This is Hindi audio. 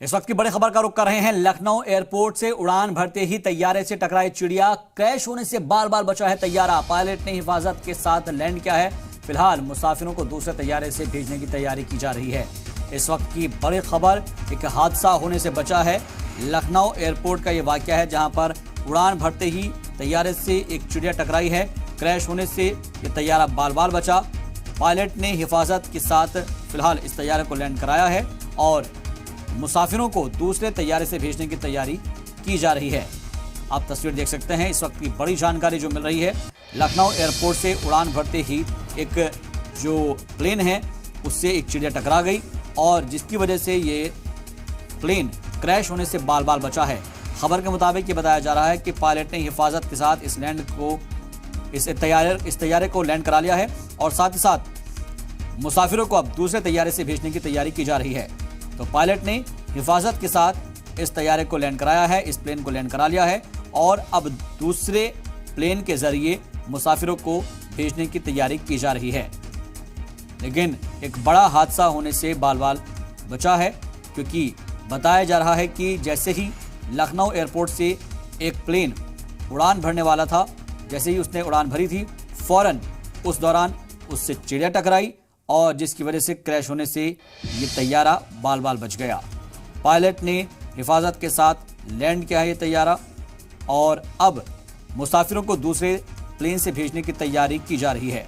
इस वक्त की बड़ी खबर का रुख कर रहे हैं। लखनऊ एयरपोर्ट से उड़ान भरते ही तैयारे से टकराई चिड़िया, क्रैश होने से बाल बाल बचा है तैयारा। पायलट ने हिफाजत के साथ लैंड किया है। फिलहाल मुसाफिरों को दूसरे तैयारे से भेजने की तैयारी की जा रही है। इस वक्त की बड़ी खबर एक हादसा होने से बचा है। लखनऊ एयरपोर्ट का यह वाकया है जहां पर उड़ान भरते ही तैयारे से एक चिड़िया टकराई है। क्रैश होने से यह तैयारा बाल बाल बचा। पायलट ने हिफाजत के साथ फिलहाल इस तैयारे को लैंड कराया है और मुसाफिरों को दूसरे तैयारे से भेजने की तैयारी की जा रही है। आप तस्वीर देख सकते हैं। इस वक्त की बड़ी जानकारी जो मिल रही है, लखनऊ एयरपोर्ट से उड़ान भरते ही एक जो प्लेन है उससे एक चिड़िया टकरा गई और जिसकी वजह से ये प्लेन क्रैश होने से बाल बाल बचा है। खबर के मुताबिक ये बताया जा रहा है कि पायलट ने हिफाजत के साथ इस तैयारे को लैंड करा लिया है और साथ ही साथ मुसाफिरों को अब दूसरे तैयारे से भेजने की तैयारी की जा रही है। तो पायलट ने हिफाजत के साथ इस तैयारे को लैंड कराया है, इस प्लेन को लैंड करा लिया है और अब दूसरे प्लेन के जरिए मुसाफिरों को भेजने की तैयारी की जा रही है। लेकिन एक बड़ा हादसा होने से बाल बाल बचा है, क्योंकि बताया जा रहा है कि जैसे ही लखनऊ एयरपोर्ट से एक प्लेन उड़ान भरने वाला था, जैसे ही उसने उड़ान भरी थी, फौरन उस दौरान उससे चिड़िया टकराई और जिसकी वजह से क्रैश होने से ये तैयारा बाल बाल बच गया। पायलट ने हिफाजत के साथ लैंड किया है ये तैयारा और अब मुसाफिरों को दूसरे प्लेन से भेजने की तैयारी की जा रही है।